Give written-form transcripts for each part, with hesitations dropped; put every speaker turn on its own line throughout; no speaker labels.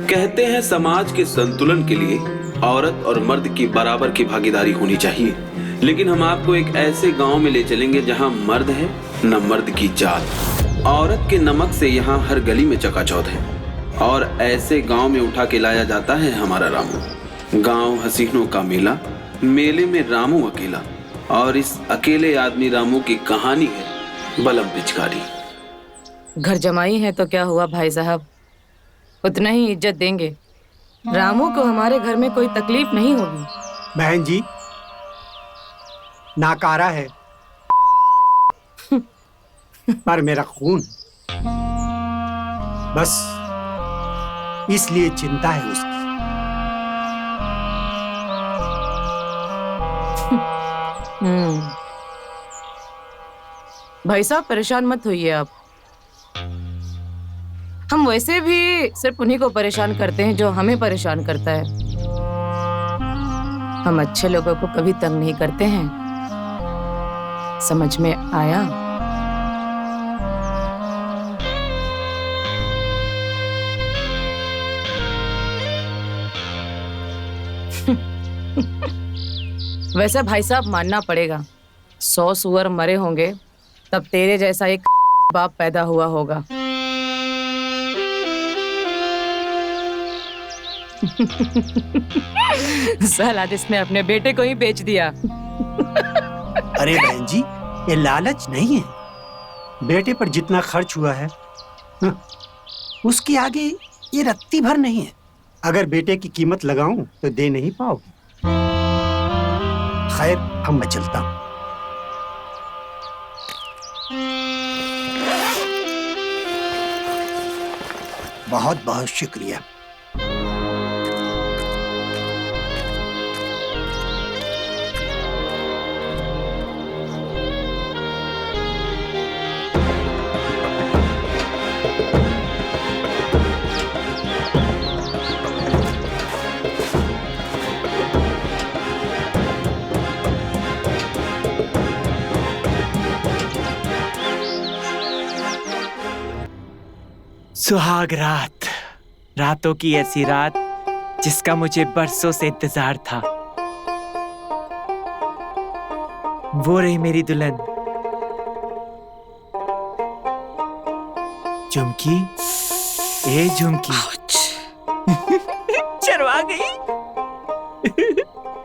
कहते हैं समाज के संतुलन के लिए औरत और मर्द की बराबर की भागीदारी होनी चाहिए, लेकिन हम आपको एक ऐसे गांव में ले चलेंगे जहां मर्द है न मर्द की जात। औरत के नमक से यहां हर गली में चकाचौंध है और ऐसे गांव में उठा के लाया जाता है हमारा रामू। गांव हसीनों का मेला, मेले में रामू अकेला, और इस अकेले आदमी रामू की कहानी है बलम पिचकारी।
घर जमाई है तो क्या हुआ भाई साहब, उतना ही इज्जत देंगे। रामू को हमारे घर में कोई तकलीफ नहीं होगी।
बहन जी, नाकारा है पर मेरा खून, बस इसलिए चिंता है उसकी।
भाई साहब परेशान मत होइए आप, हम वैसे भी सिर्फ उन्हीं को परेशान करते हैं जो हमें परेशान करता है। हम अच्छे लोगों को कभी तंग नहीं करते हैं, समझ में आया? वैसे भाई साहब मानना पड़ेगा, 100 सुअर मरे होंगे तब तेरे जैसा एक बाप पैदा हुआ होगा। साला जिसने अपने बेटे को ही बेच दिया।
अरे बहन जी, ये लालच नहीं है। बेटे पर जितना खर्च हुआ है उसके आगे ये रत्ती भर नहीं है। अगर बेटे की कीमत लगाऊं तो दे नहीं पाओगे। खैर, अब मैं चलता हूं। बहुत बहुत शुक्रिया।
सुहाग रात, रातों की ऐसी रात जिसका मुझे बरसों से इंतजार था। वो रही मेरी दुल्हन झुमकी। ए झुमकी, शर्मा गई,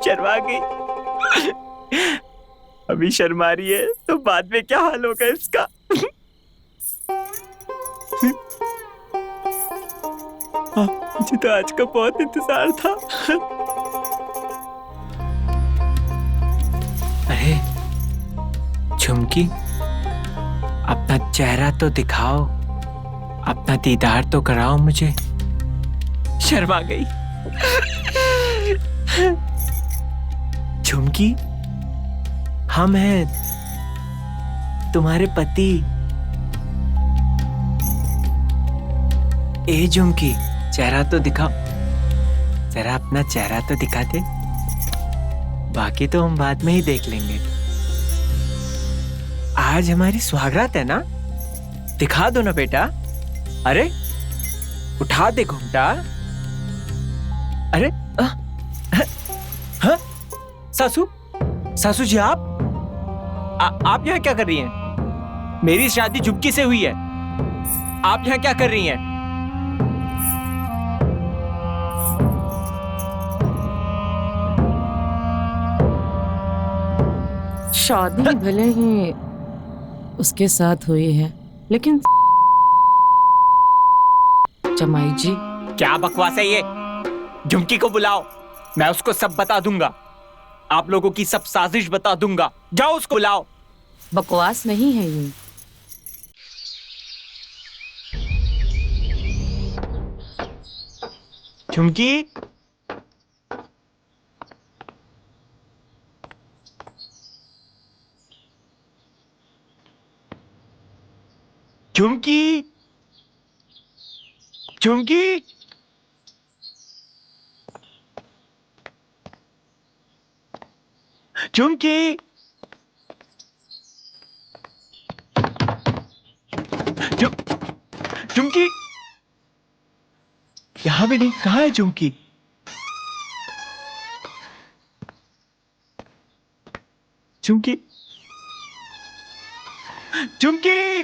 शर्मा गई। अभी शर्मा रही है तो बाद में क्या हाल होगा इसका। मुझे तो आज का बहुत इंतजार था। अरे झुमकी, अपना चेहरा तो दिखाओ, अपना दीदार तो कराओ मुझे। शर्मा गई। झुमकी, हम हैं तुम्हारे पति। ए झुमकी, चेहरा तो दिखाओ, जरा अपना चेहरा तो दिखा दे, बाकी तो हम बाद में ही देख लेंगे। आज हमारी सुहागरात है ना, दिखा दो ना बेटा। अरे उठा दे घूमटा। अरे हाँ, सासू, सासू जी आप यहाँ क्या कर रही हैं? मेरी शादी झुमकी से हुई है, आप यहाँ क्या कर रही हैं?
शादी भले ही उसके साथ हुई है, लेकिन जमाई जी।
क्या बकवास है ये? झुमकी को बुलाओ, मैं उसको सब बता दूंगा। आप लोगों की सब साजिश बता दूंगा। जाओ उसको बुलाओ।
बकवास नहीं है ये।
झुमकी, झुमकी, झुमकी, झुमकी, झुमकी, यहाँ कहाँ मिली? कहाँ है झुमकी? झुमकी, झुमकी!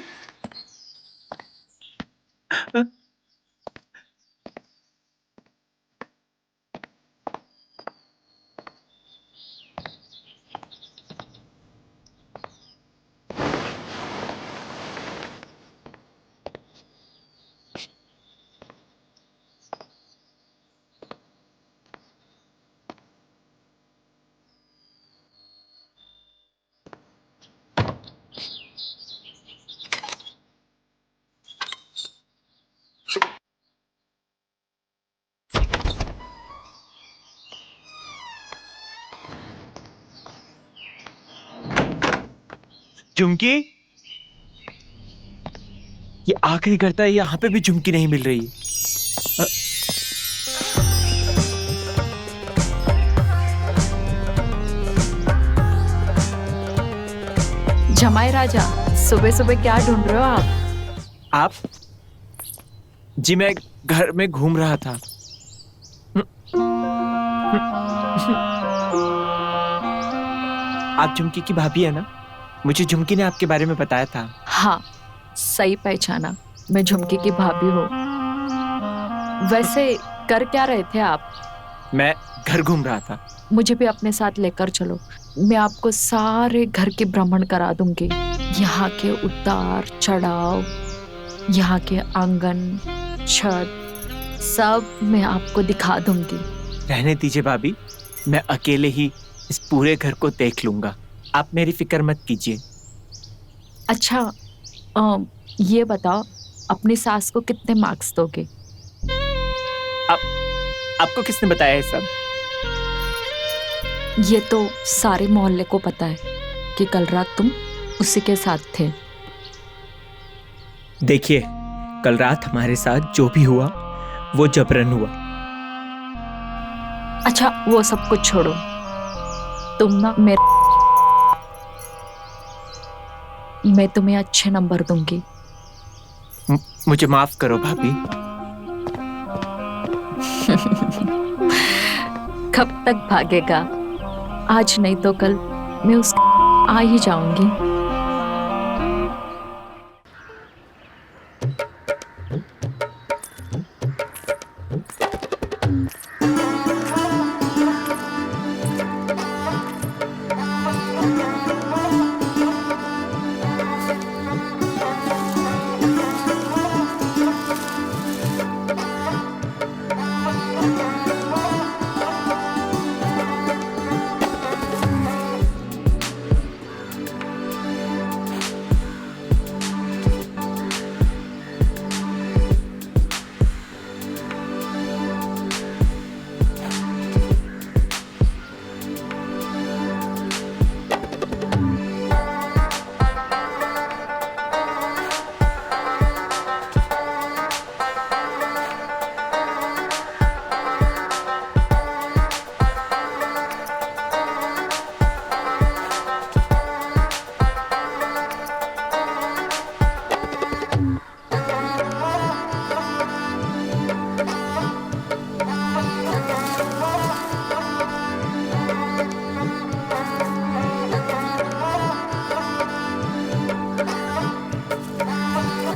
झुमकी, ये आखिरी करता है, यहाँ पे भी झुमकी नहीं मिल रही।
जमाई राजा, सुबह सुबह क्या ढूंढ रहे हो आप?
जी मैं घर में घूम रहा था। आप झुमकी की भाभी है ना? मुझे झुमकी ने आपके बारे में बताया था।
हाँ, सही पहचाना, मैं झुमकी की भाभी हूँ। वैसे कर क्या रहे थे आप?
मैं घर घूम रहा था।
मुझे भी अपने साथ लेकर चलो, मैं आपको सारे घर के भ्रमण करा दूंगी। यहाँ के उतार चढ़ाव, यहाँ के आंगन, छत, सब मैं आपको दिखा दूंगी।
रहने दीजिए भाभी, मैं अकेले ही इस पूरे घर को देख लूंगा। आप मेरी फिक्र मत कीजिए।
अच्छा, ये बताओ, अपनी सास को कितने मार्क्स दोगे?
आपको किसने बताया है सब?
ये तो सारे मोहल्ले को पता है कि कल रात तुम उसी के साथ थे।
देखिए, कल रात हमारे साथ जो भी हुआ वो जबरन हुआ।
अच्छा, वो सब कुछ छोड़ो, तुम ना मैं तुम्हें अच्छे नंबर दूंगी।
मुझे माफ करो भाभी।
कब तक भागेगा? आज नहीं तो कल मैं उस आ ही जाऊंगी।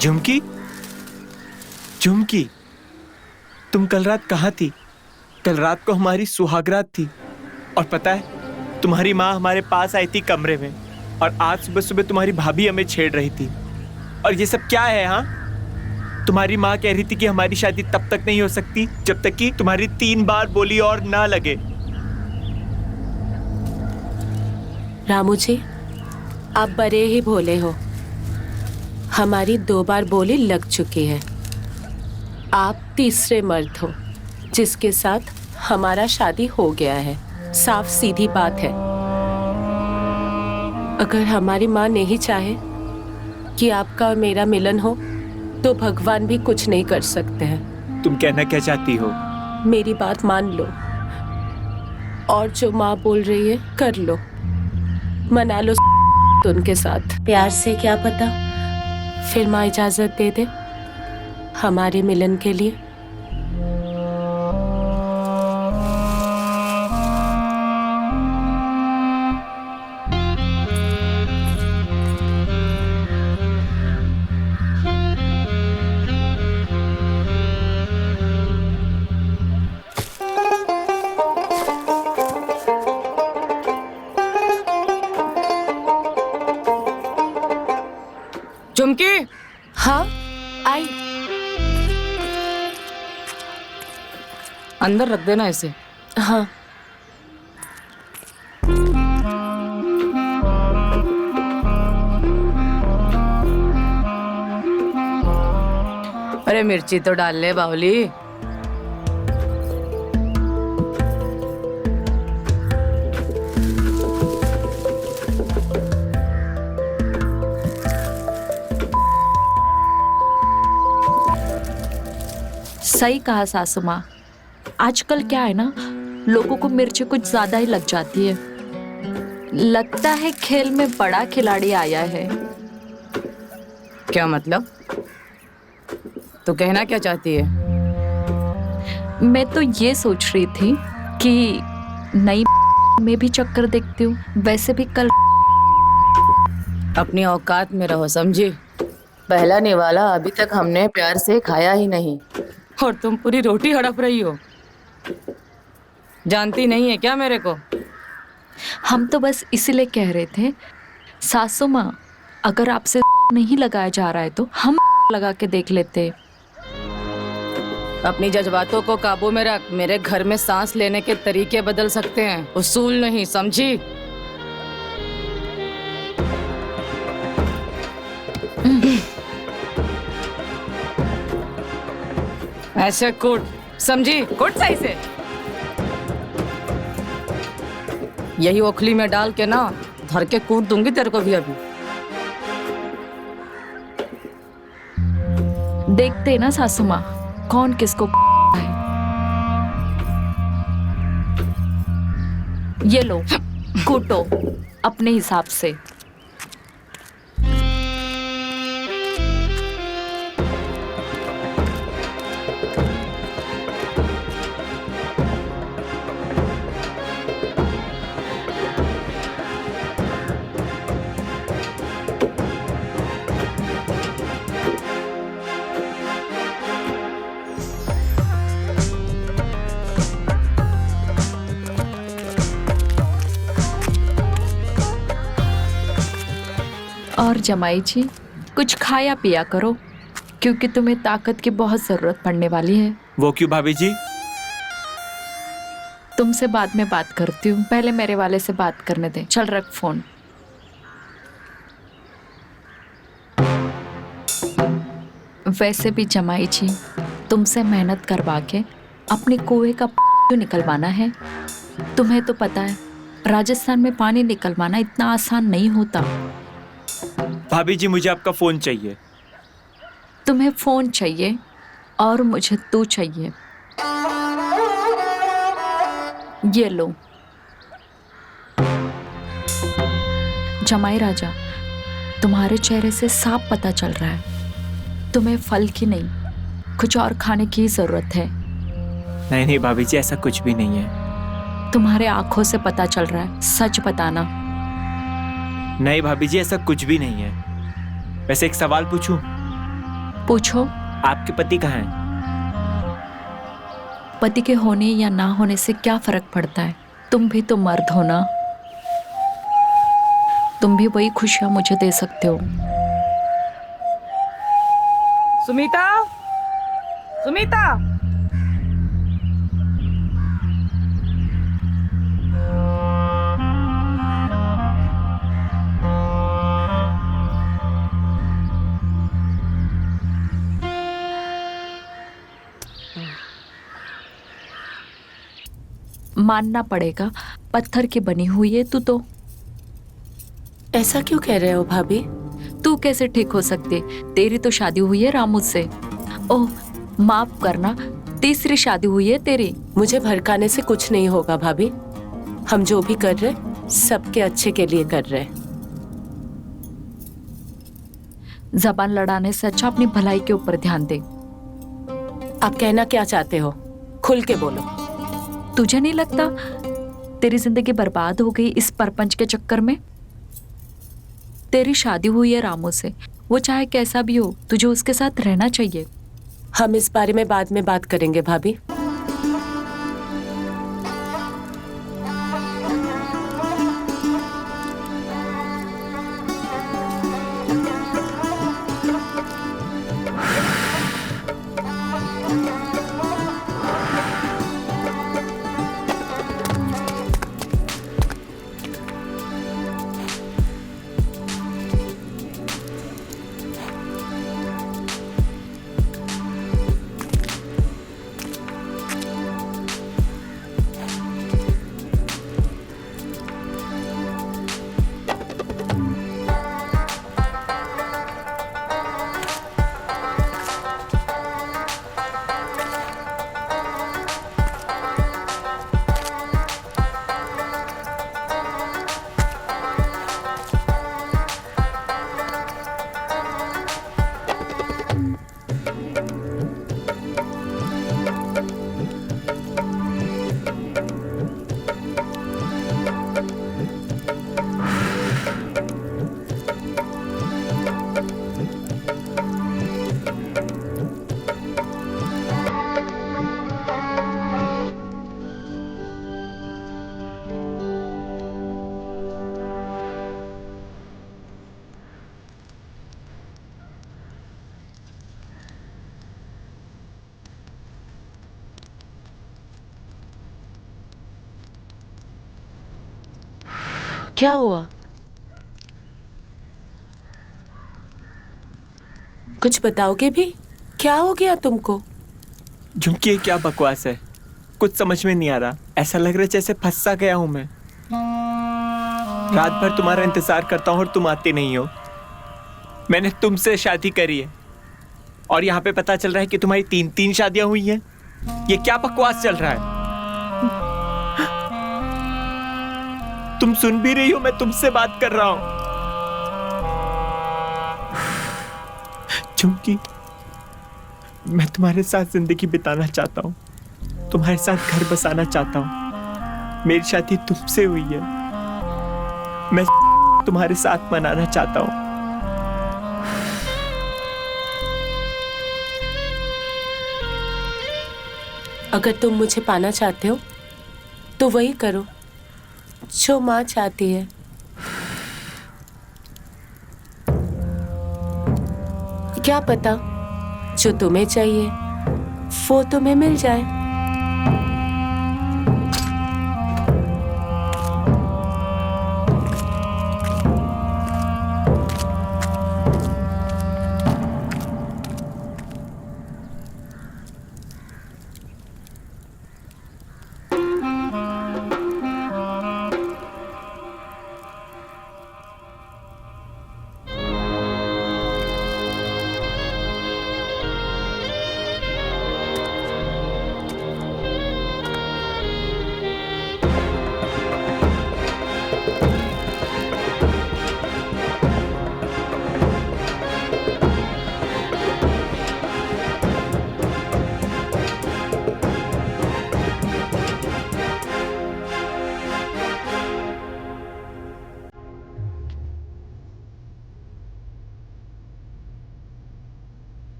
झुमकी, झुमकी, तुम कल रात कहाँ थी? कल रात को हमारी सुहागरात थी और पता है, तुम्हारी माँ हमारे पास आई थी कमरे में और आज सुबह सुबह तुम्हारी भाभी हमें छेड़ रही थी। और ये सब क्या है? हाँ, तुम्हारी माँ कह रही थी कि हमारी शादी तब तक नहीं हो सकती जब तक कि तुम्हारी 3 बार बोली और ना लगे।
रामू जी, आप बड़े ही भोले हो। हमारी 2 बार बोली लग चुकी है। आप तीसरे मर्द हो जिसके साथ हमारा शादी हो गया है। साफ सीधी बात है। अगर हमारी माँ नहीं चाहे कि आपका और मेरा मिलन हो तो भगवान भी कुछ नहीं कर सकते हैं।
तुम कहना क्या चाहती हो?
मेरी बात मान लो और जो माँ बोल रही है कर लो। मना लो उनके साथ। प्यार से क्या पता फिर माँ इजाजत दे दे हमारे मिलन के लिए।
चुमकी,
हाँ आई।
अंदर रख देना इसे।
हाँ
अरे मिर्ची तो डाल ले बावली।
सही कहा सासू माँ। आजकल क्या है ना, लोगों को मिर्ची कुछ ज्यादा ही लग जाती है। लगता है खेल में बड़ा खिलाड़ी आया है।
क्या मतलब? तो कहना क्या चाहती है?
मैं तो ये सोच रही थी कि नई में भी चक्कर देखती हूँ। वैसे भी कल
अपनी औकात में रहो, समझी? पहला निवाला अभी तक हमने प्यार से खाया ही नहीं और तुम पूरी रोटी हड़प रही हो। जानती नहीं है क्या मेरे को?
हम तो बस इसीलिए कह रहे थे सासू माँ, अगर आपसे नहीं लगाया जा रहा है तो हम लगा के देख लेते।
अपनी जज्बातों को काबू में रख। मेरे घर में सांस लेने के तरीके बदल सकते हैं, उसूल नहीं, समझी? ऐसे कूट, समझी? कूट सही से। यही ओखली में डाल के ना धर के कूट दूंगी तेरे को भी अभी।
देखते ना सासू माँ, कौन किसको है। ये लो, कूटो अपने हिसाब से। और जमाई जी, कुछ खाया पिया करो, क्योंकि तुम्हें ताकत की बहुत जरूरत पड़ने वाली है।
वो क्यों भाभी जी?
तुमसे बाद में बात करती हूँ, पहले मेरे वाले से बात करने दे। चल रख फोन। वैसे भी जमाई जी, तुमसे मेहनत करवा के अपने कुएं का क्यों निकलवाना है? तुम्हें तो पता है राजस्थान में पानी निकलवाना इतना आसान नहीं होता।
भाभी जी, मुझे आपका फोन चाहिए।
तुम्हें फोन चाहिए और मुझे तू चाहिए। ये लो। जमाई राजा, तुम्हारे चेहरे से साफ पता चल रहा है तुम्हें फल की नहीं, कुछ और खाने की जरूरत है।
नहीं नहीं भाभी जी, ऐसा कुछ भी नहीं है।
तुम्हारे आंखों से पता चल रहा है, सच बताना।
नहीं भाभी जी, ऐसा कुछ भी नहीं है। वैसे एक सवाल पूछूं?
पूछो।
आपके पति कहाँ हैं?
पति के होने या ना होने से क्या फर्क पड़ता है? तुम भी तो मर्द हो ना, तुम भी वही खुशियां मुझे दे सकते हो।
सुमीता, सुमीता,
मानना पड़ेगा, पत्थर की बनी हुई है तू तो।
ऐसा क्यों कह रहे हो भाभी?
तू कैसे ठीक हो सकती? तेरी तो शादी हुई है रामू से। ओह माफ करना, तीसरी शादी हुई है तेरी।
मुझे भड़काने से कुछ नहीं होगा भाभी। हम जो भी कर रहे सबके अच्छे के लिए कर रहे।
जबान लड़ाने से अच्छा अपनी भलाई के ऊपर ध्यान दे।
आप कहना क्या चाहते हो? खुल के बोलो।
तुझे नहीं लगता तेरी जिंदगी बर्बाद हो गई इस परपंच के चक्कर में? तेरी शादी हुई है रामू से, वो चाहे कैसा भी हो, तुझे उसके साथ रहना चाहिए।
हम इस बारे में बाद में बात करेंगे भाभी। क्या हुआ? कुछ बताओगे भी? क्या हो गया तुमको?
झुमकी, ये क्या बकवास है? कुछ समझ में नहीं आ रहा। ऐसा लग रहा है जैसे फंस सा गया हूं मैं। रात भर तुम्हारा इंतजार करता हूं और तुम आते नहीं हो। मैंने तुमसे शादी करी है और यहाँ पे पता चल रहा है कि तुम्हारी 3 शादियां हुई हैं। ये क्या बकवास चल रहा है? तुम सुन भी रही हो, मैं तुमसे बात कर रहा हूं। झुमकी, मैं तुम्हारे साथ जिंदगी बिताना चाहता हूं, तुम्हारे साथ घर बसाना चाहता हूं। मेरी शादी तुमसे हुई है, मैं तुम्हारे साथ मनाना चाहता हूं।
अगर तुम मुझे पाना चाहते हो तो वही करो जो माँ चाहती है। क्या पता जो तुम्हें चाहिए वो तुम्हें मिल जाए।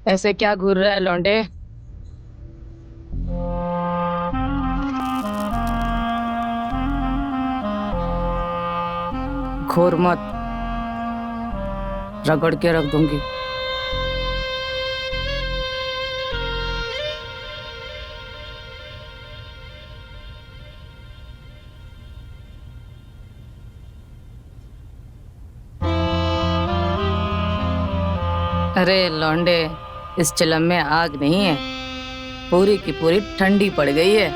ऐसे क्या घूर रहा है लौंडे? घूर मत, रगड़ के रख दूंगी। अरे लौंडे, इस चिलम में आग नहीं है, पूरी की पूरी ठंडी पड़ गई है।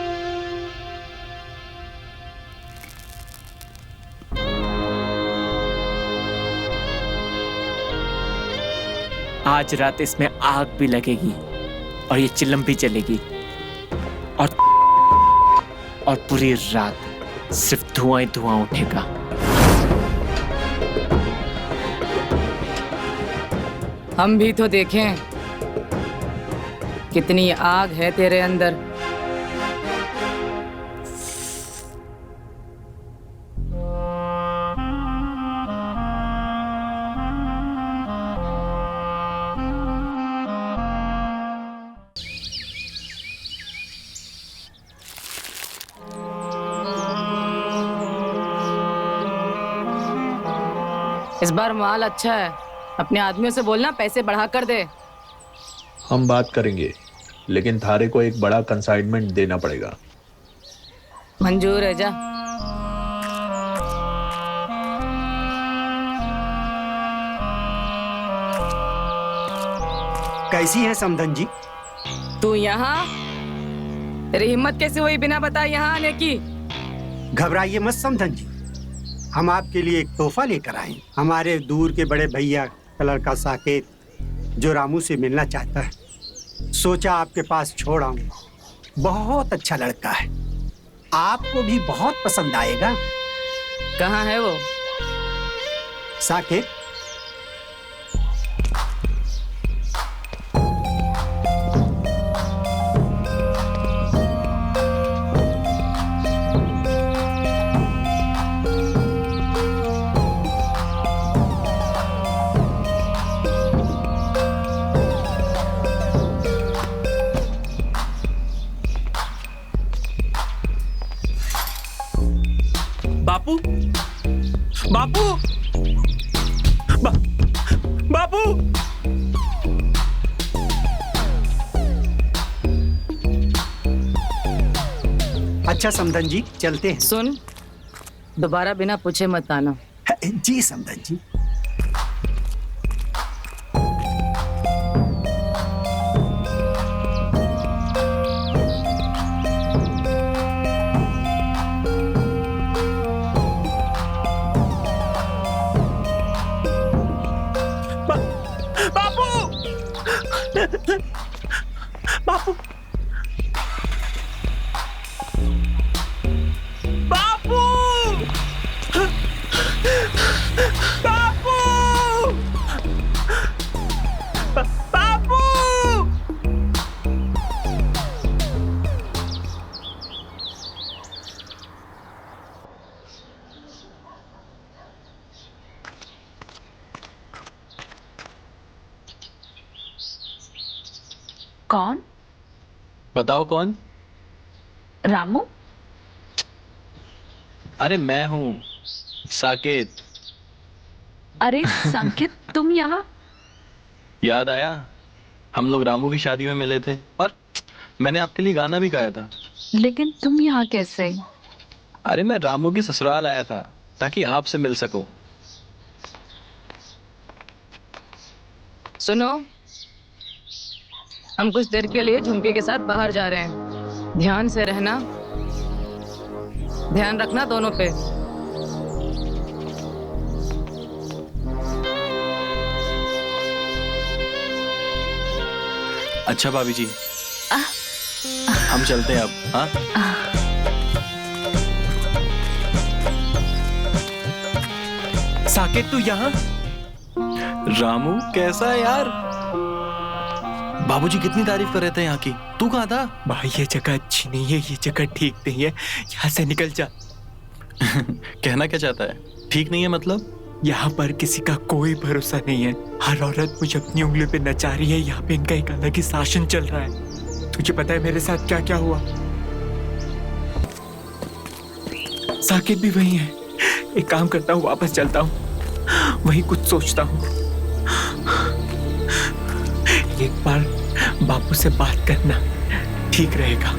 आज रात इसमें आग भी लगेगी और ये चिलम भी चलेगी और पूरी रात सिर्फ धुआं ही धुआं उठेगा।
हम भी तो देखें कितनी आग है तेरे अंदर। इस बार माल अच्छा है, अपने आदमियों से बोलना पैसे बढ़ा कर दे।
हम बात करेंगे, लेकिन थारे को एक बड़ा कंसाइनमेंट देना पड़ेगा।
मंजूर है, जा।
कैसी है समधन जी?
तू यहाँ? तेरी हिम्मत कैसे हुई बिना बताए यहाँ आने की?
घबराइए मत समधन जी, हम आपके लिए एक तोहफा लेकर आए। हमारे दूर के बड़े भैया का लड़का साकेत जो रामू से मिलना चाहता है, सोचा आपके पास छोड़ आऊं। बहुत अच्छा लड़का है, आपको भी बहुत पसंद आएगा।
कहाँ है वो?
साकेत,
बापू बापू
अच्छा समधन जी, चलते हैं।
सुन, दोबारा बिना पूछे मत आना।
जी समधन जी।
बापू बापू बापू बापू बापू
कौन?
बताओ कौन?
रामू?
अरे मैं हूँ साकेत।
अरे संकेत, तुम यहाँ?
याद आया, हम लोग रामू की शादी में मिले थे और मैंने आपके लिए गाना भी गाया था।
लेकिन तुम यहाँ कैसे?
अरे मैं रामू की ससुराल आया था ताकि आपसे मिल सकूं।
सुनो, हम कुछ देर के लिए झुमके के साथ बाहर जा रहे हैं। ध्यान से रहना, ध्यान रखना दोनों पे।
अच्छा भाभी जी, हम चलते हैं अब। हाँ,
साकेत तू यहाँ?
रामू कैसा है यार? बाबूजी कितनी तारीफ कर रहे थे यहाँ की, तू कहाँ था?
भाई ये जगह अच्छी नहीं है, ये जगह ठीक नहीं है, यहाँ से निकल जा।
कहना क्या चाहता है? ठीक नहीं है मतलब?
यहाँ पर किसी का कोई भरोसा नहीं है। हर औरत मुझे अपनी उंगलियों पे नचा रही है। यहाँ पे इनका एक अलग ही शासन चल रहा है। तुझे पता है मेरे साथ क्या क्या हुआ? साकेत भी वही है। एक काम करता हूँ, वापस चलता हूँ, वही कुछ सोचता हूँ। एक बार बापू से बात करना ठीक रहेगा।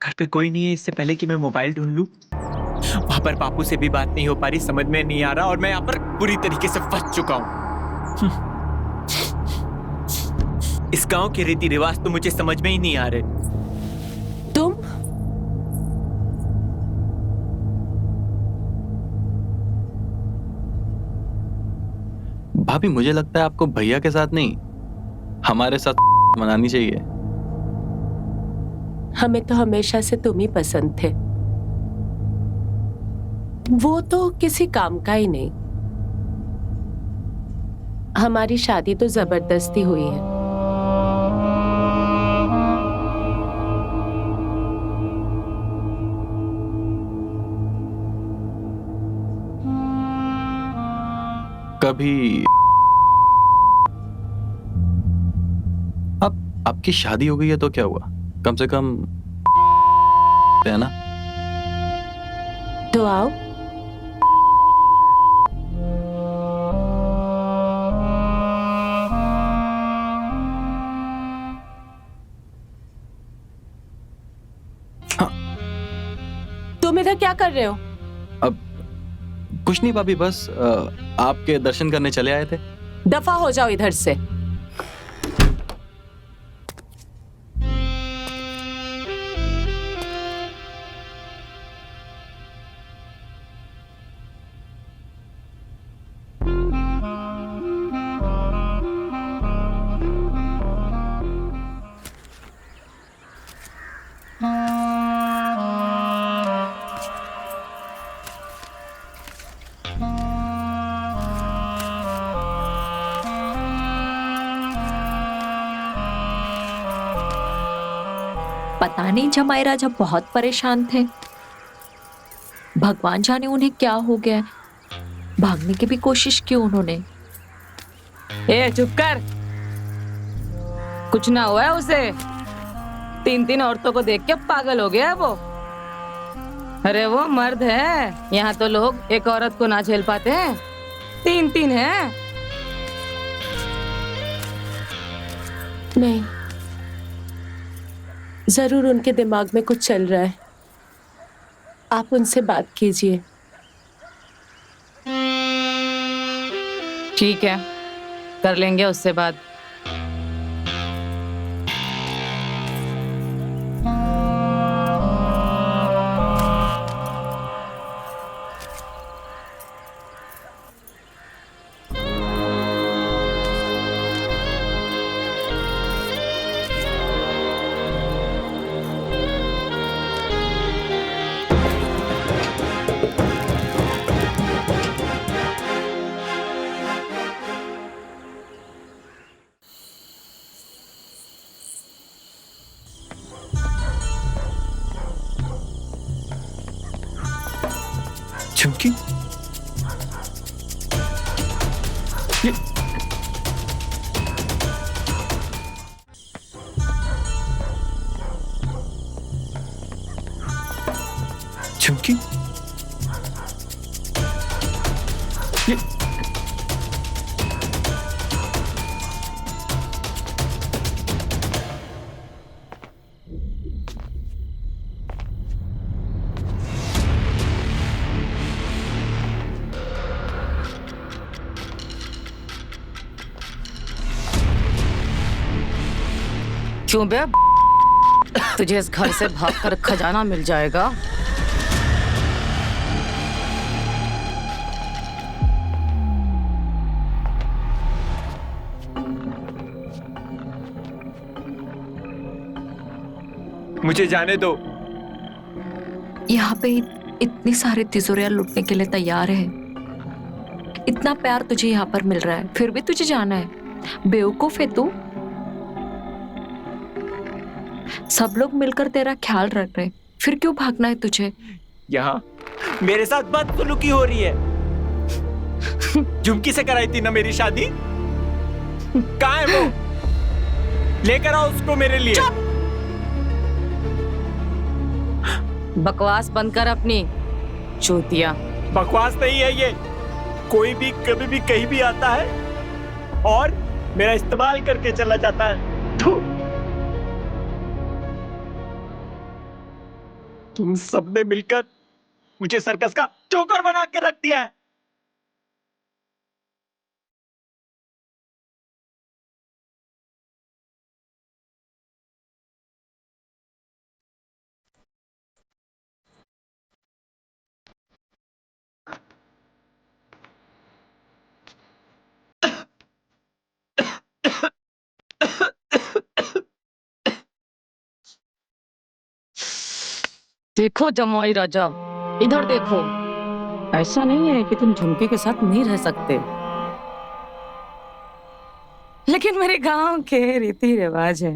घर पे कोई नहीं है, इससे पहले कि मैं मोबाइल ढूंढ लूं। वहां पर बापू से भी बात नहीं हो पा रही, समझ में नहीं आ रहा, और मैं यहाँ पर बुरी तरीके से फंस चुका हूं। इस गांव के रीति रिवाज तो मुझे समझ में ही नहीं आ रहे।
तुम?
भाभी मुझे लगता है आपको भैया के साथ नहीं, हमारे साथ मनानी चाहिए।
हमें तो हमेशा से तुम ही पसंद थे। वो तो किसी काम का ही नहीं। हमारी शादी तो जबरदस्ती हुई है।
कभी अब आपकी शादी हो गई है तो क्या हुआ, कम से कम है ना?
तो आओ। तुम इधर क्या कर रहे हो?
अब कुछ नहीं भाभी, बस आपके दर्शन करने चले आए थे।
दफा हो जाओ इधर से।
पता नहीं जमाई राजा बहुत परेशान थे। भगवान जाने उन्हें क्या हो गया। भागने की भी कोशिश की उन्होंने।
ए चुप कर, कुछ ना हुआ है उसे। 3 औरतों को देख के पागल हो गया है वो। अरे वो मर्द है, यहाँ तो लोग एक औरत को ना झेल पाते हैं, 3 है।
नहीं, जरूर उनके दिमाग में कुछ चल रहा है। आप उनसे बात कीजिए।
ठीक है, कर लेंगे उससे बात।
झुमकी, ये झुमकी, ये
क्यों बे? तुझे इस घर से भागकर खजाना मिल जाएगा।
मुझे जाने दो।
यहाँ पे इतनी सारी तिजोरियां लूटने के लिए तैयार है। इतना प्यार तुझे यहाँ पर मिल रहा है, फिर भी तुझे जाना है। बेवकूफ है तू। सब लोग मिलकर तेरा ख्याल रख रहे, फिर क्यों भागना है तुझे?
यहाँ मेरे साथ बदसलूकी हो रही है। झुमकी से कराई थी ना मेरी शादी। कहाँ है वो? लेकर आओ उसको मेरे लिए।
बकवास बंद कर अपनी, चूतिया।
बकवास नहीं है ये। कोई भी कभी भी कहीं भी आता है और मेरा इस्तेमाल करके चला जाता है। थू। तुम सबने मिलकर मुझे सर्कस का जोकर बना के रख दिया है।
देखो जमाई राजा, इधर देखो। ऐसा नहीं है कि तुम झुमके के साथ नहीं रह सकते, लेकिन मेरे गांव के रीति रिवाज है।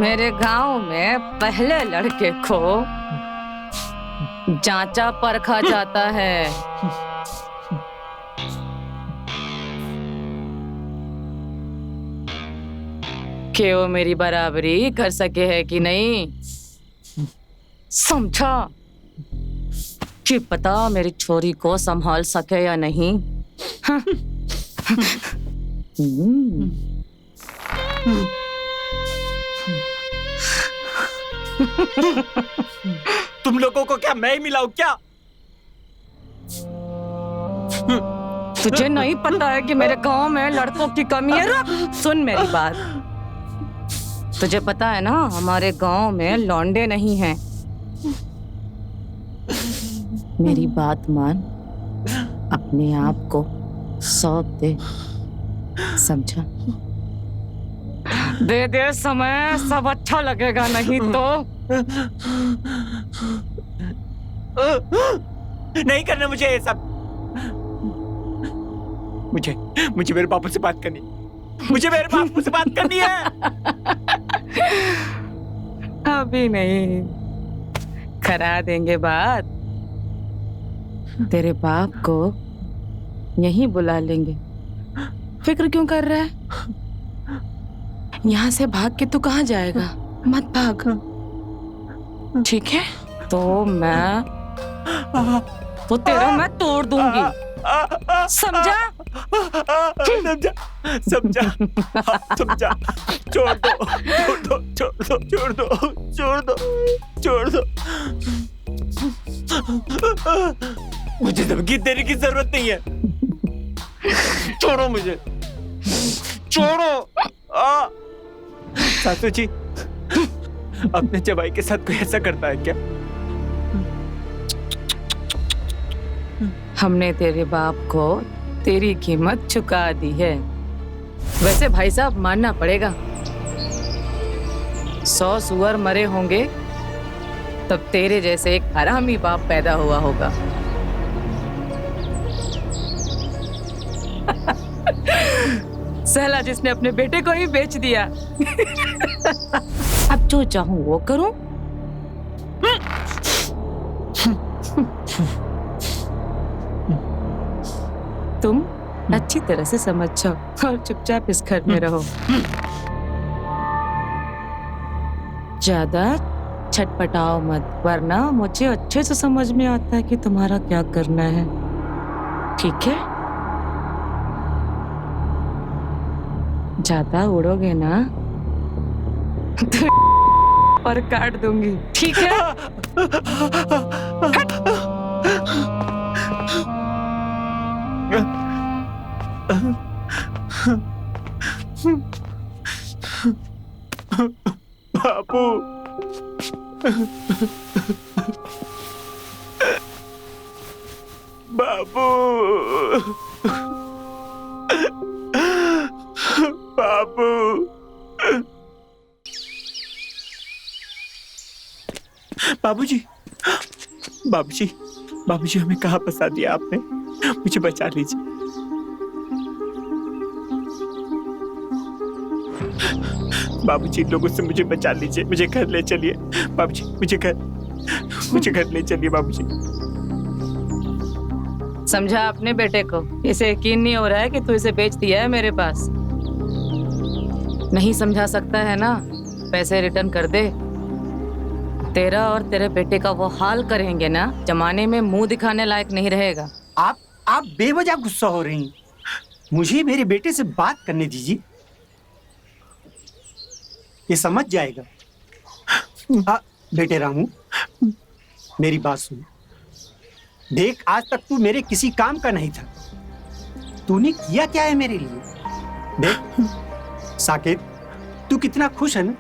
मेरे गांव में पहले लड़के को जांचा परखा जाता है। कि वो मेरी बराबरी कर सके है कि नहीं, समझा? कि पता मेरी छोरी को संभाल सके या नहीं। हाँ।
तुम लोगों को क्या मैं ही मिलाऊं क्या?
तुझे नहीं पता है कि मेरे गांव में लड़कों की कमी है? रुक, सुन मेरी बात। तुझे पता है ना, हमारे गांव में लौंडे नहीं हैं। मेरी बात मान, अपने आप को सौंप दे, समझा? दे दे समय, सब अच्छा लगेगा, नहीं तो
नहीं करना मुझे ये सब। मुझे मेरे बापू से बात करनी। मुझे मेरे बापू से बात करनी है।
अभी नहीं, करा देंगे बात। तेरे बाप को यहीं बुला लेंगे। फिक्र क्यों कर रहा है? यहाँ से भाग के तू कहाँ जाएगा? मत भाग, ठीक है? तो तेरा मैं तोड़ दूंगी, समझा?
समझा। छोड़ दो। मुझे धमकी देने की जरूरत नहीं है। छोड़ो मुझे, छोड़ो। सासू जी, अपने जवाई के साथ कोई ऐसा करता है क्या?
हमने तेरे बाप को तेरी कीमत चुका दी है। वैसे भाई साहब मानना पड़ेगा, 100 सुअर मरे होंगे तब तेरे जैसे एक हरामी बाप पैदा हुआ होगा। सहला जिसने अपने बेटे को ही बेच दिया। अब जो चाहूं वो करूं। तुम अच्छी तरह से समझ जाओ और चुपचाप इस घर में रहो। ज्यादा छटपटाओ मत, वरना मुझे अच्छे से समझ में आता है कि तुम्हारा क्या करना है, ठीक है? ज्यादा उड़ोगे ना तो पर काट दूंगी, ठीक है?
बापू, बापू, बापू। बाबूजी, बाबूजी, बाबूजी, हमें कहाँ फंसा दिया आपने? मुझे बचा लीजिए। बाबूजी, लोगों से मुझे बचा लीजिए, मुझे घर ले चलिए। बाबूजी, मुझे घर ले चलिए बाबूजी।
समझा अपने बेटे को? इसे यकीन नहीं हो रहा है कि तू इसे बेच दिया है मेरे पास। नहीं समझा सकता है ना? पैसे रिटर्न कर दे। तेरा और तेरे बेटे का वो हाल करेंगे ना, जमाने में मुंह दिखाने लायक नहीं रहेगा।
आप बेवजह गुस्सा हो रही हैं। मुझे मेरे बेटे से बात करने दीजिए, ये समझ जाएगा। बेटे रामू, मेरी बात सुन। देख, आज तक तू मेरे किसी काम का नहीं था। तूने किया क्या है मेरे लिए? देख साकेत, तू कितना खुश है ना?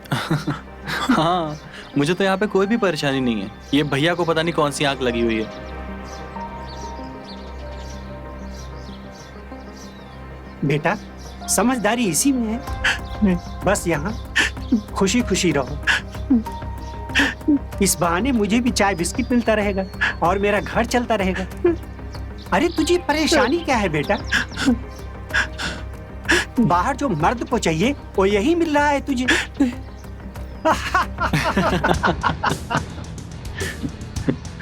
हाँ, मुझे तो यहाँ पे कोई भी परेशानी नहीं है। ये भैया को पता नहीं कौन सी आंख लगी हुई है।
बेटा, समझदारी इसी में है। बस यहाँ खुशी खुशी रहो। इस बहाने मुझे भी चाय बिस्किट मिलता रहेगा और मेरा घर चलता रहेगा। अरे तुझे परेशानी क्या है बेटा? बाहर जो मर्द को चाहिए वो यही मिल रहा है तुझे।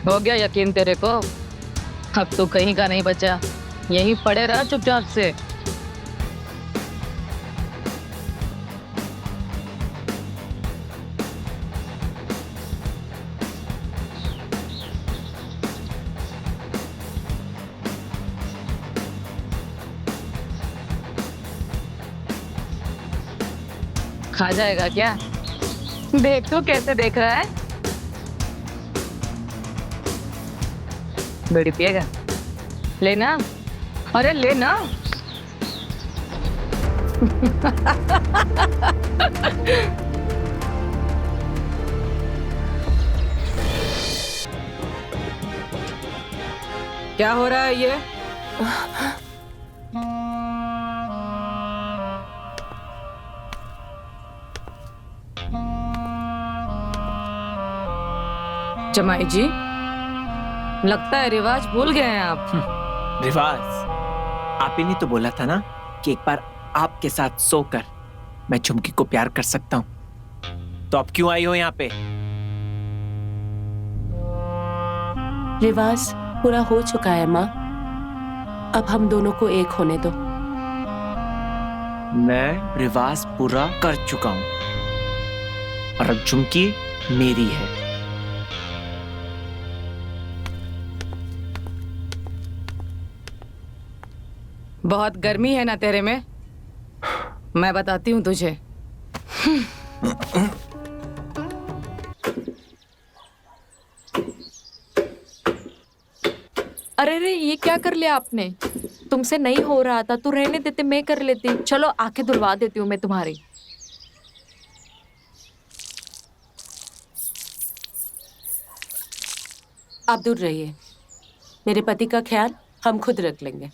हो गया यकीन तेरे को? अब तो कहीं का नहीं बचा, यहीं पड़े रहा चुपचाप से। खा जाएगा क्या? देख तो कैसे देख रहा है। बीड़ी पिएगा? लेना, अरे लेना। क्या हो रहा है ये? जमाई जी, लगता है रिवाज भूल गए हैं आप।
रिवाज? आप ही ने तो बोला था ना कि एक बार आपके साथ सोकर मैं झुमकी को प्यार कर सकता हूं, तो अब क्यों आई हो यहाँ पे?
रिवाज पूरा हो चुका है माँ, अब हम दोनों को एक होने दो।
मैं रिवाज पूरा कर चुका हूं और अब झुमकी मेरी है।
बहुत गर्मी है ना तेरे में, मैं बताती हूँ तुझे।
अरे रे, ये क्या कर लिया आपने? तुमसे नहीं हो रहा था तो रहने देते, मैं कर लेती। चलो आंखें धुलवा देती हूँ मैं तुम्हारी।
आप दूर रहिए, मेरे पति का ख्याल हम खुद रख लेंगे।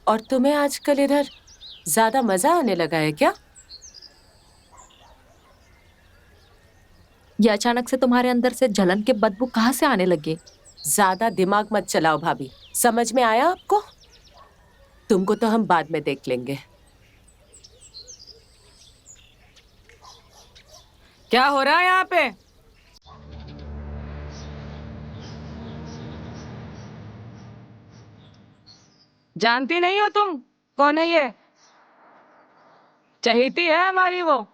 और तुम्हें आजकल इधर ज्यादा मजा आने लगा है क्या?
ये अचानक से तुम्हारे अंदर से जलन के बदबू कहाँ से आने लगी?
ज्यादा दिमाग मत चलाओ भाभी, समझ में आया आपको? तुमको तो हम बाद में देख लेंगे।
क्या हो रहा है यहाँ पे? जानती नहीं हो तुम कौन है ये? चहेती है हमारी वो।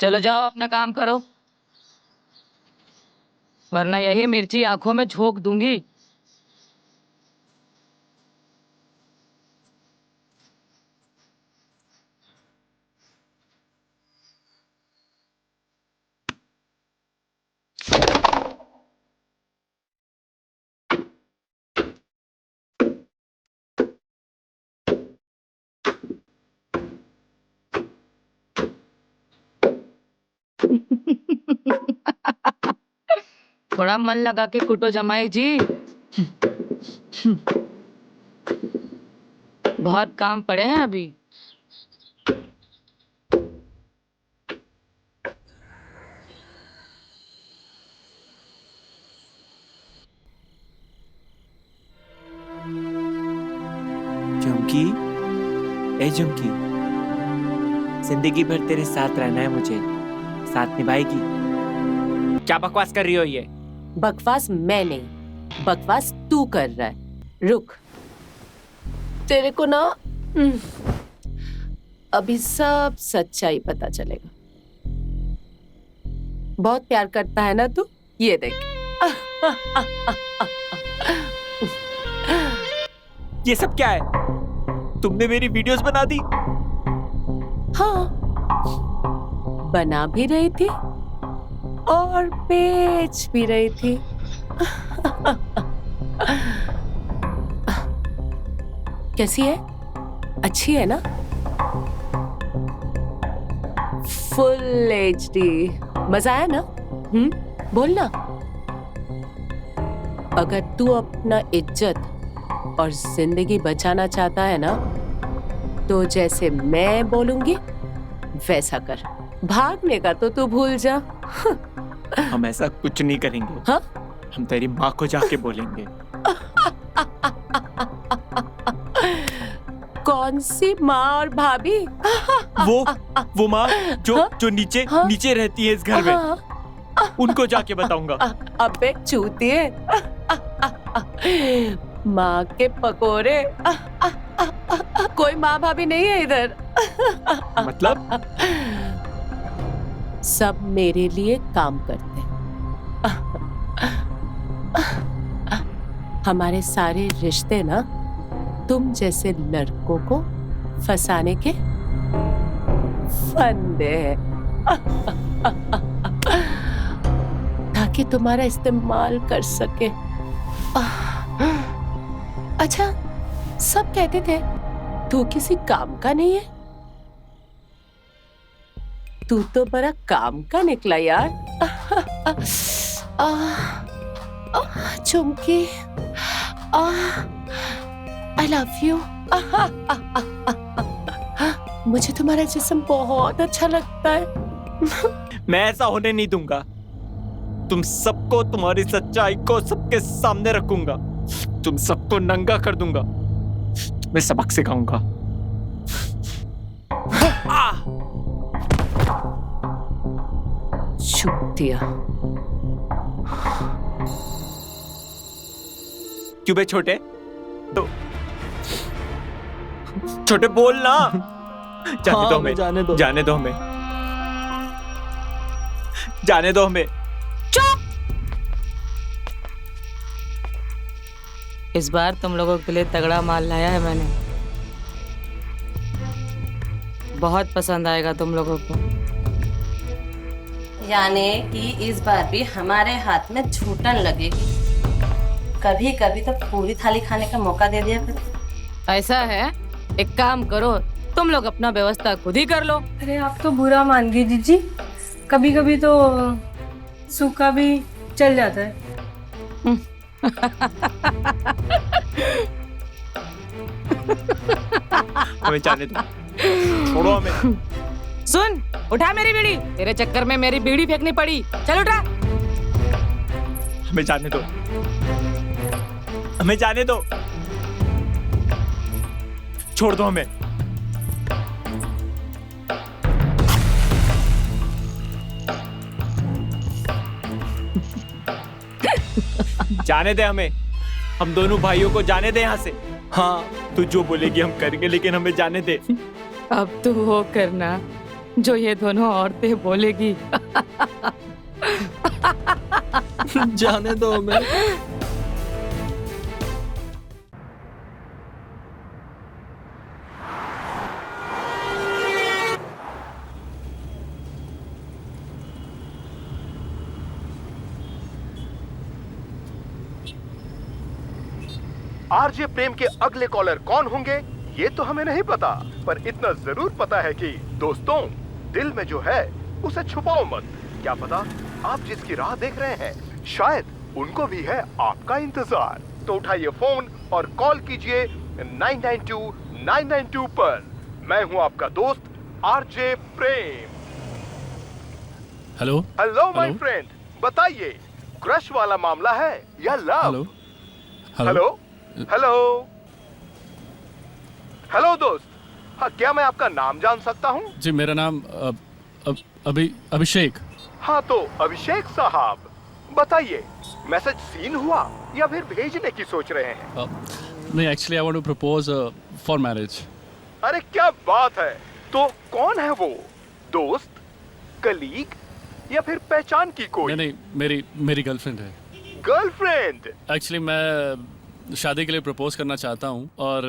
चलो जाओ अपना काम करो, वरना यही मिर्ची आंखों में झोंक दूंगी। थोड़ा मन लगा के कुटो जमाई जी, बहुत काम पड़े हैं अभी।
झुमकी, ए झुमकी, जिंदगी भर तेरे साथ रहना है मुझे, साथ निभाएगी? क्या बकवास कर रही हो ये?
बकवास मैं नहीं, बकवास तू कर रहा है। रुक, तेरे को ना अभी सब सच्चाई पता चलेगा। बहुत प्यार करता है ना तू, ये देख।
ये सब क्या है? तुमने मेरी वीडियोस बना दी?
हाँ, बना भी रही थी और बेच भी रही थी। कैसी है? अच्छी है ना? फुल HD, मजा आया ना? बोलना। अगर तू अपना इज्जत और जिंदगी बचाना चाहता है ना, तो जैसे मैं बोलूंगी वैसा कर। भागने का तो तू भूल जा।
हम ऐसा कुछ नहीं करेंगे।
हाँ?
हम तेरी माँ को जाके बोलेंगे।
कौन सी माँ और भाभी?
वो माँ जो नीचे नीचे रहती है इस घर में, उनको जाके बताऊंगा।
अबे चूतिए, माँ के पकोड़े। कोई माँ भाभी नहीं है इधर।
मतलब?
सब मेरे लिए काम करते हैं। हमारे सारे रिश्ते ना तुम जैसे लड़कों को फंसाने के फंदे हैं, ताकि तुम्हारा इस्तेमाल कर सके। अच्छा, सब कहते थे तू किसी काम का नहीं है। तू तो बड़ा काम का निकला यार। झुमकी, I love you. मुझे तुम्हारा जिस्म बहुत अच्छा लगता है।
मैं ऐसा होने नहीं दूंगा। तुम सबको, तुम्हारी सच्चाई को सबके सामने रखूंगा। तुम सबको नंगा कर दूंगा। मैं सबक सिखाऊंगा।
छुप दिया।
क्यों बे छोटे? तो छोटे बोल ना। जाने दो हमें, जाने दो, जाने दो हमें, जाने दो हमें।
इस बार तुम लोगों के लिए तगड़ा माल लाया है मैंने। बहुत पसंद आएगा तुम लोगों को।
यानी कि इस बार भी हमारे हाथ में झूठन लगेगी। कभी कभी तो पूरी थाली खाने का मौका दे दिया करो।
ऐसा है, एक काम करो, तुम लोग अपना व्यवस्था खुद ही कर लो।
अरे आप तो बुरा मान गई जीजी। कभी कभी तो सूखा भी चल जाता है।
हमें जाने दो, छोड़ो हमें।
सुन, उठा मेरी बीड़ी। तेरे चक्कर में मेरी बीड़ी फेंकनी पड़ी। चल उठा।
हमें जाने दो, हमें जाने दो, छोड़ दो हमें। जाने दे हमें, हम दोनों भाइयों को जाने दे यहाँ से। हाँ, तू जो बोलेगी हम करेंगे, लेकिन हमें जाने दे।
अब तू वो करना जो ये दोनों औरतें बोलेगी।
जाने दो हमें।
आरजे प्रेम के अगले कॉलर कौन होंगे ये तो हमें नहीं पता, पर इतना जरूर पता है कि दोस्तों, दिल में जो है उसे छुपाओ मत। क्या पता आप जिसकी राह देख रहे हैं शायद उनको भी है आपका इंतजार। तो उठाइए फोन और कॉल कीजिए 992-992 पर। मैं हूं आपका दोस्त RJ Prem.
Hello
hello my friend, बताइए क्रश वाला मामला है या love?
Hello
hello hello hello दोस्त, हाँ क्या मैं आपका नाम जान सकता हूँ?
जी, मेरा नाम अभिषेक।
हाँ तो अभिषेक साहब बताइए, मैसेज सीन हुआ या फिर भेजने की सोच रहे हैं?
नहीं, actually I want to propose for marriage.
अरे क्या बात है, तो कौन है वो? दोस्त, कलीग या फिर पहचान की कोई?
नहीं, मेरी गर्लफ्रेंड है।
गर्लफ्रेंड?
एक्चुअली मैं शादी के लिए प्रपोज करना चाहता हूँ और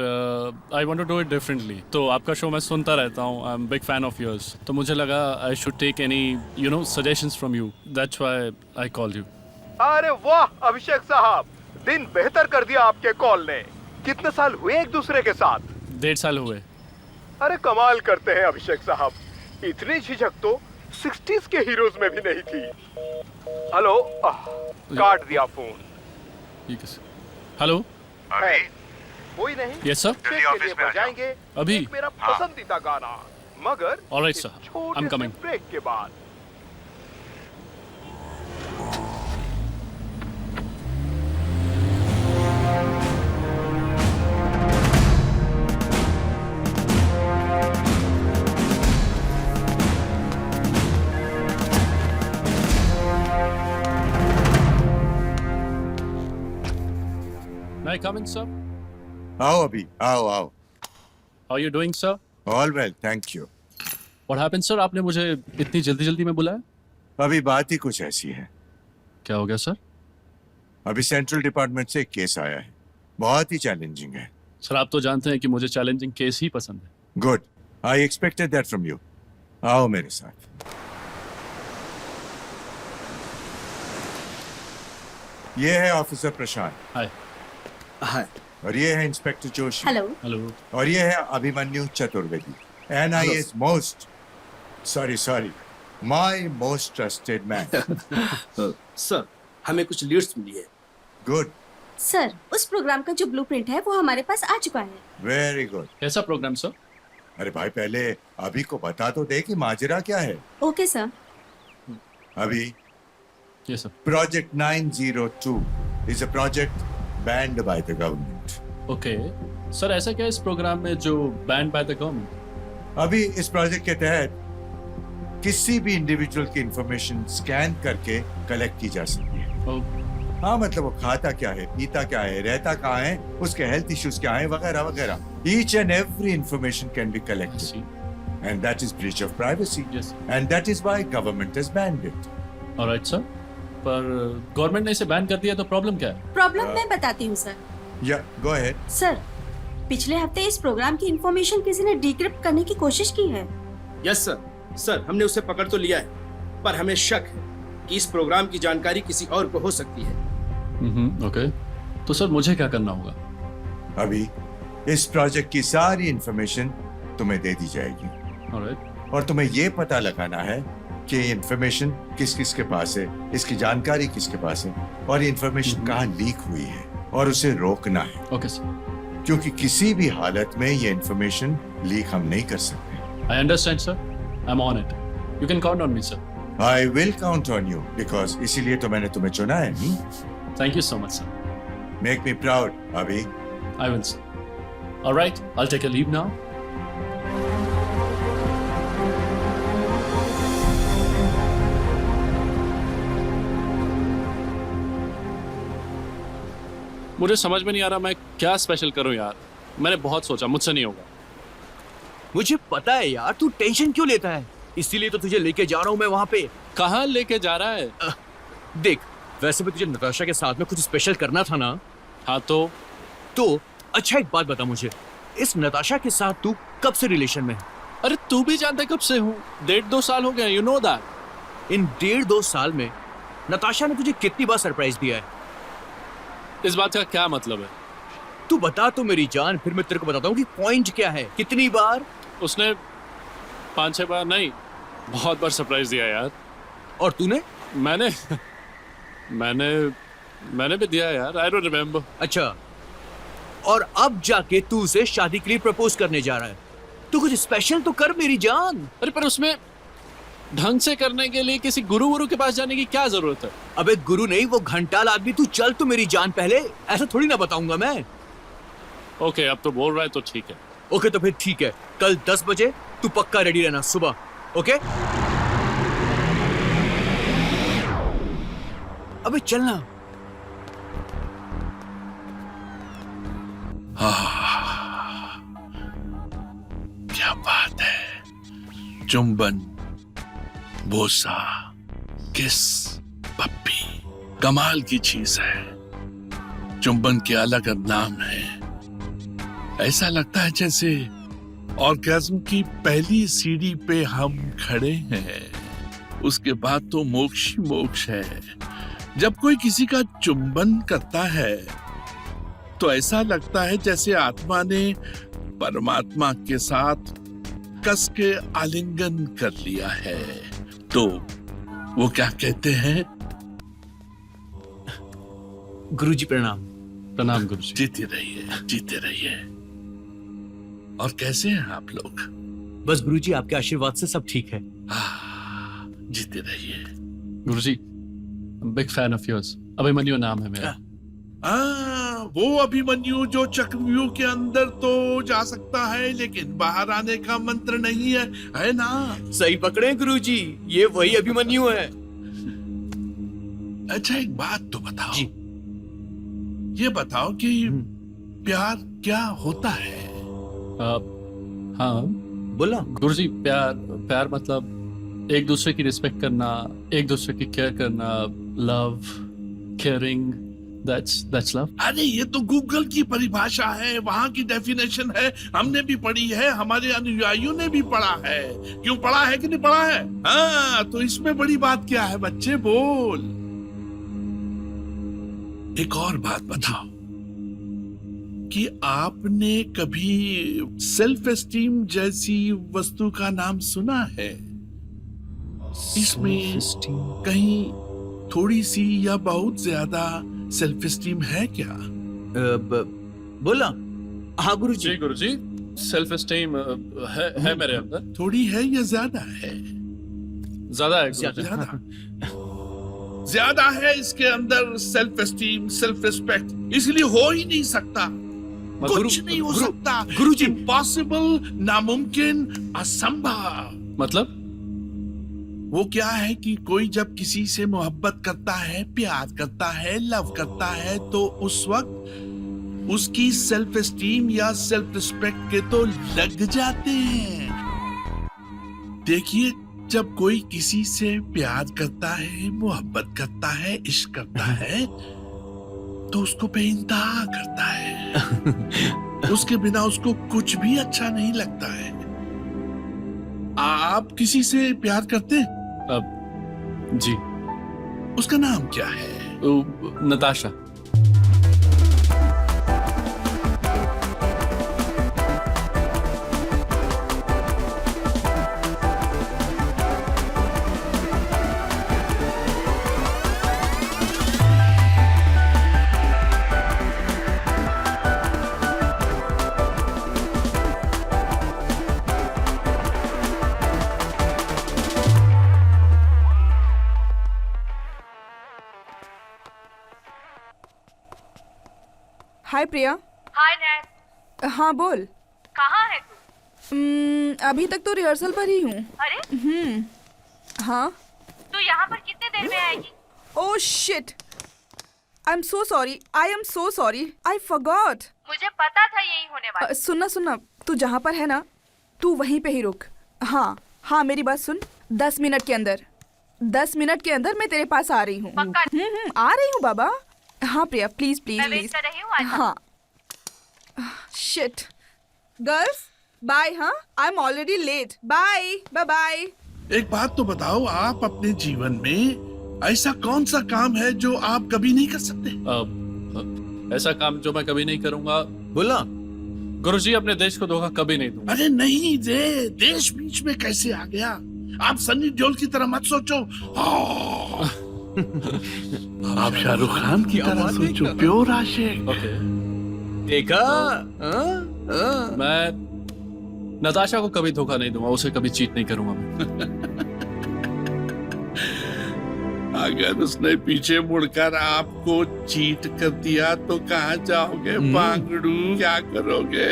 I want to do it differently. तो आपका शो मैं सुनता रहता हूँ, I am big fan of yours. तो मुझे लगा I should take any suggestions from you, that's why I called you.
अरे वाह अभिषेक साहब, दिन बेहतर कर दिया आपके कॉल ने। कितने साल हुए एक दूसरे के साथ?
1.5 साल हुए।
अरे कमाल करते हैं अभिषेक साहब, इतनी झिझक तो 60s के हीरोज में भी नहीं थी। हेलो, काट दिया फोन।
ठीक है। हेलो
अभी कोई नहीं।
यस सर,
जल्दी ऑफिस में जाएंगे
अभी।
एक मेरा पसंदीदा गाना, मगर
ऑलराइट
एक
सर, आई
छोटे
एम
से
कमिंग।
ब्रेक के बाद।
May I come in, sir?
आओ अभी, आओ आओ।
How are you doing, sir?
All well, thank you.
What happened, sir? आपने मुझे इतनी जल्दी में बुलाया?
अभी बात ही कुछ ऐसी है।
क्या हो गया सर?
अभी सेंट्रल डिपार्टमेंट से एक केस आया है, बहुत ही चैलेंजिंग है।
सर आप तो जानते हैं कि मुझे चैलेंजिंग केस ही पसंद है।
Good, I expected that from you. आओ मेरे साथ। ये है ऑफिसर प्रशांत।
हाय।
हाय। और ये है इंस्पेक्टर जोशी।
हेलो।
हेलो।
और ये है Abhimanyu Chaturvedi, NIA's my most trusted man.
Sir, हमें कुछ लीड्स मिली है।
गुड।
सर, उस प्रोग्राम का जो ब्लूप्रिंट है वो हमारे पास आ चुका है।
Very good.
कैसा प्रोग्राम सर?
अरे भाई, पहले अभी को बता तो दे कि माजरा क्या है।
Okay sir.
अभी
yes sir.
Project 902 is a project banned by the government.
Okay sir, ऐसा क्या है इस प्रोग्राम में जो बैंड बाय द गवर्नमेंट?
अभी इस प्रोजेक्ट के तहत किसी भी इंडिविजुअल की इंफॉर्मेशन स्कैन करके कलेक्ट की जा सकती है। हाँ, मतलब वो खाता क्या है, पीता क्या है, रहता कहाँ है, उसके हेल्थ इश्यूज क्या है, वगैरह वगैरह। Each and every information can be collected, and that is breach of privacy, and that is why government has banned it.
Alright sir, पर गवर्नमेंट ने इसे बैन कर दिया तो प्रॉब्लम क्या है?
प्रॉब्लम मैं बताती हूँ sir.
Yeah, go ahead.
Sir, पिछले हफ्ते इस प्रोग्राम की इंफॉर्मेशन किसी ने डिक्रिप्ट करने की कोशिश की है।
यस सर, सर हमने उसे पकड़ तो लिया है, पर हमें शक है कि इस प्रोग्राम की जानकारी किसी और को हो सकती है।
ओके, तो सर मुझे क्या करना होगा?
अभी इस प्रोजेक्ट की सारी इंफॉर्मेशन तुम्हें दे दी जाएगी।
ऑलराइट।
और तुम्हें ये पता लगाना है कि ये इंफॉर्मेशन किस किस के पास है, इसकी जानकारी किसके पास है, और ये इंफॉर्मेशन कहाँ लीक हुई है, और उसे रोकना है।
Okay sir.
क्योंकि किसी भी हालत में ये इंफॉर्मेशन लीक हम नहीं कर सकते।
I understand sir, I am on it, you can count on me sir.
I will count on you because इसीलिए तो मैंने तुम्हें चुना है।
Thank you so much, sir.
Make me proud, Abhi.
I will, sir. All right, I'll take a leave now. मुझे समझ में नहीं आ रहा मैं क्या स्पेशल करूं यार। मैंने बहुत सोचा, मुझसे नहीं होगा।
मुझे पता है यार, तू टेंशन क्यों लेता है, इसीलिए तो तुझे लेके जा रहा हूँ मैं वहाँ पे।
कहाँ लेके जा रहा है?
देख, वैसे भी तुझे नताशा के साथ में कुछ स्पेशल करना था ना।
हाँ तो
अच्छा एक बात बता मुझे, इस नताशा के साथ तू कब से रिलेशन में है?
अरे तू भी जानता है कब से हूँ, 1.5-2 साल हो गए, यू नो दैट।
इन 1.5-2 साल में नताशा ने तुझे कितनी बार सरप्राइज दिया है?
इस बात का क्या मतलब है?
तू बता तो मेरी जान, फिर मैं तेरे को बताता हूँ कि पॉइंट क्या है। कितनी बार?
उसने 5-6 बार नहीं, बहुत बार सरप्राइज दिया यार।
और तूने?
मैंने भी दिया यार, आई डोंट रिमेम्बर।
अच्छा, और अब जाके तू उसे शादी के लिए प्रपोज करने जा रहा है। तू कुछ स्पेशल तो कर मेरी जान।
अरे पर उसमें ढंग से करने के लिए किसी गुरु के पास जाने की क्या जरूरत है?
अबे गुरु नहीं, वो घंटाल आदमी। तू चल तो मेरी जान पहले, ऐसा थोड़ी ना बताऊंगा मैं।
ओके, अब तो बोल रहा है तो ठीक है।
ओके तो फिर ठीक है, कल 10 बजे तू पक्का रेडी रहना सुबह। ओके? अबे चलना।
क्या बात है, चुंबन, बोसा, किस, पप्पी, कमाल की चीज है। चुंबन के अलग अलग नाम है। ऐसा लगता है जैसे ऑर्गेज्म की पहली सीढ़ी पे हम खड़े हैं। उसके बाद तो मोक्ष ही मोक्ष है। जब कोई किसी का चुंबन करता है तो ऐसा लगता है जैसे आत्मा ने परमात्मा के साथ कस के आलिंगन कर लिया है। तो वो क्या कहते हैं?
गुरुजी प्रणाम।
प्रणाम गुरुजी।
जीते रहिए, जीते रहिए। और कैसे हैं आप लोग?
बस गुरुजी आपके आशीर्वाद से सब ठीक है।
जीते रहिए।
Guruji, big fan of yours. Abhimanyu नाम है मेरा।
वो अभिमन्यु जो चक्रव्यूह के अंदर तो जा सकता है लेकिन बाहर आने का मंत्र नहीं है ना?
सही पकड़े गुरुजी, ये वही अभिमन्यु है।
अच्छा एक बात तो बताओ
जी।
ये बताओ कि प्यार क्या होता है?
हाँ
बोला
गुरुजी। प्यार मतलब एक दूसरे की रिस्पेक्ट करना, एक दूसरे की केयर करना, लव, केयरिंग, that's love।
अरे ये तो गूगल की परिभाषा है, वहाँ की डेफिनेशन है, हमने भी पढ़ी है, हमारे अनुयायियों ने भी पढ़ा है। क्यों पढ़ा है कि नहीं पढ़ा है? हाँ, तो इसमें बड़ी बात क्या है बच्चे? बोल। एक और बात बताओ कि आपने कभी सेल्फ एस्टीम जैसी वस्तु का नाम सुना है? इसमें कहीं थोड़ी सी या बहुत ज्यादा सेल्फ एस्टीम है क्या?
बोला। हाँ गुरुजी।
गुरुजी, सेल्फ एस्टीम है मेरे अंदर।
थोड़ी है या ज्यादा है?
ज्यादा है।
ज्यादा। ज्यादा है इसके अंदर सेल्फ एस्टीम, सेल्फ रिस्पेक्ट, इसलिए हो ही नहीं सकता। कुछ नहीं हो सकता।
गुरुजी,
इम्पॉसिबल, नामुमकिन, असंभव।
मतलब
वो क्या है कि कोई जब किसी से मोहब्बत करता है, प्यार करता है, लव करता है, तो उस वक्त उसकी सेल्फ एस्टीम या सेल्फ रिस्पेक्ट के तो लग जाते हैं। देखिए, जब कोई किसी से प्यार करता है, मोहब्बत करता है, इश्क करता है, तो उसको बेइंतहा करता है। उसके बिना उसको कुछ भी अच्छा नहीं लगता है। आप किसी से प्यार करते हैं?
जी।
उसका नाम क्या है?
नताशा।
हाय प्रिया।
हाय नैन।
हाँ बोल।
कहाँ है तू?
अभी तक तो रिहर्सल पर ही हूँ।
अरे
हाँ।
तू यहाँ पर कितने देर में आएगी?
Oh shit, I am so sorry, I am so sorry, I forgot.
मुझे पता था यही होने वाला।
सुनना, तू जहाँ पर है ना, तू वहीं पे ही रुक। हाँ मेरी बात सुन, 10 मिनट के अंदर मैं तेरे पास आ रही हूँ। आ रही हूँ बाबा। हाँ प्रिया, प्लीज प्लीज
मैं
प्लीज।
वेट कर रही हूँ।
हाँ शिट गर्ल्स, बाय। हाँ, I am already late. Bye bye bye.
एक बात तो बताओ, आप अपने जीवन में ऐसा कौन सा काम है जो आप कभी नहीं कर सकते?
ऐसा काम जो मैं कभी नहीं करूंगा?
बोला
गुरुजी, अपने देश को धोखा कभी नहीं दूंगा।
अरे नहीं रे, देश बीच में कैसे आ गया? आप सन्नी देओल की तरह मत सोचो। आप शाहरुख खान की तरह सोचो, प्योर आशिक।
देखा?
मैं नताशा को कभी धोखा नहीं दूंगा, उसे कभी चीट नहीं करूंगा मैं।
अगर उसने पीछे मुड़कर आपको चीट कर दिया तो कहाँ जाओगे? पांगड़ू, क्या करोगे?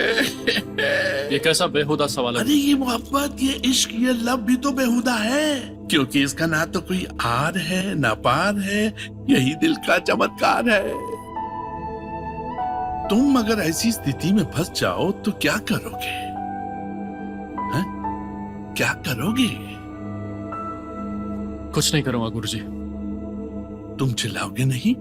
ये कैसा बेहुदा सवाल है?
अरे ये मोहब्बत, ये इश्क, ये लव भी तो बेहुदा है, क्योंकि इसका ना तो कोई आर है ना पार है, यही दिल का चमत्कार है। तुम अगर ऐसी स्थिति में फंस जाओ तो क्या करोगे? हैं? क्या करोगे?
कुछ नहीं करूंगा गुरुजी।
तुम चिल्लाओगे नहीं?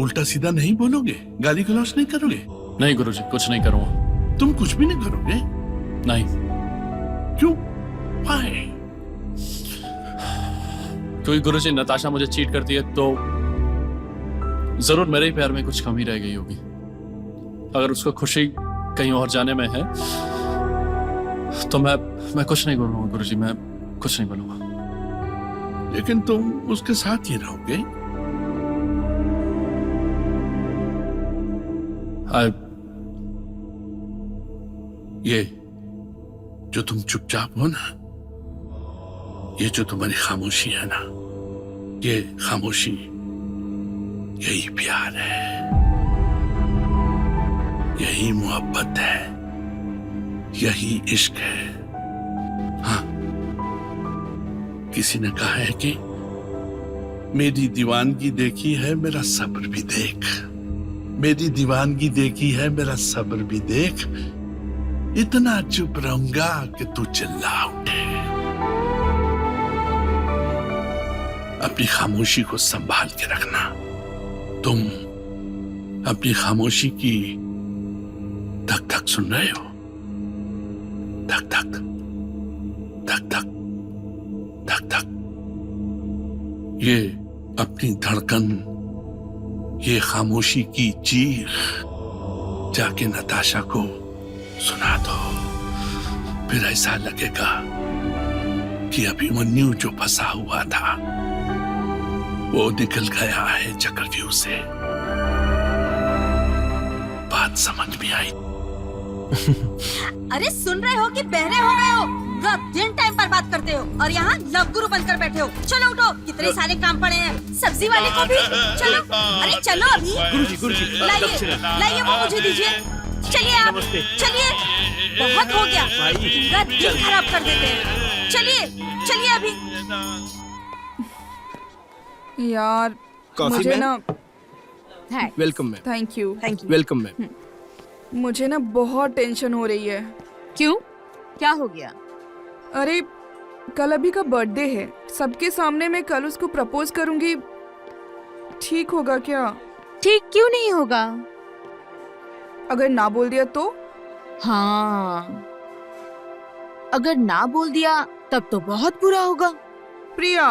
उल्टा सीधा नहीं बोलोगे? गाली गलौज नहीं करोगे?
नहीं गुरुजी, कुछ नहीं करूंगा।
तुम कुछ भी नहीं करोगे?
नहीं।
क्यों? Why?
क्योंकि गुरुजी, नताशा मुझे चीट करती है तो जरूर मेरे ही प्यार में कुछ कमी रह गई होगी। अगर उसको खुशी कहीं और जाने में है तो मैं कुछ नहीं बोलूंगा गुरुजी, मैं कुछ नहीं बोलूंगा।
लेकिन तुम उसके साथ ही रहोगे? ये जो तुम चुपचाप हो ना, ये जो तुम्हारी खामोशी है ना, ये खामोशी यही प्यार है, यही मोहब्बत है, यही इश्क है। हाँ, किसी ने कहा है कि मेरी दीवानगी देखी है, मेरा सब्र भी देख। मेरी दीवानगी देखी है, मेरा सब्र भी देख। इतना चुप रहूंगा कि तू चिल्ला उठे। अपनी खामोशी को संभाल के रखना। तुम अपनी खामोशी की धक धक सुन रहे हो? धक धक धक धक धक धक। ये अपनी धड़कन, ये खामोशी की चीख जाके नताशा को सुना दो। फिर ऐसा लगेगा कि अभिमन्यु जो फंसा हुआ था वो निकल गया है चक्रव्यूह से। बात समझ में आई?
अरे सुन रहे हो कि बहरे हो गए हो? पूरा दिन टाइम पर बात करते हो और यहाँ लव गुरु बनकर बैठे हो। चलो उठो, कितने सारे काम पड़े हैं। सब्जी वाले को भी चलो, अरे चलो अभी।
गुरुजी
लाइए वो मुझे दीजिए। चलिए आप, चलिए, बहुत हो गया, पूरा दिन खराब कर देते हैं। चलिए अभी।
यार
कॉफी
मुझे
मैम?
ना
welcome ma'am.
Thank you
welcome ma'am.
मुझे ना बहुत टेंशन हो रही है।
क्यों, क्या हो गया?
अरे कल अभी का बर्थडे है, सबके सामने मैं कल उसको प्रपोज करूंगी, ठीक होगा क्या?
ठीक क्यों नहीं होगा?
अगर ना बोल दिया तो?
हाँ, अगर ना बोल दिया तब तो बहुत बुरा होगा।
प्रिया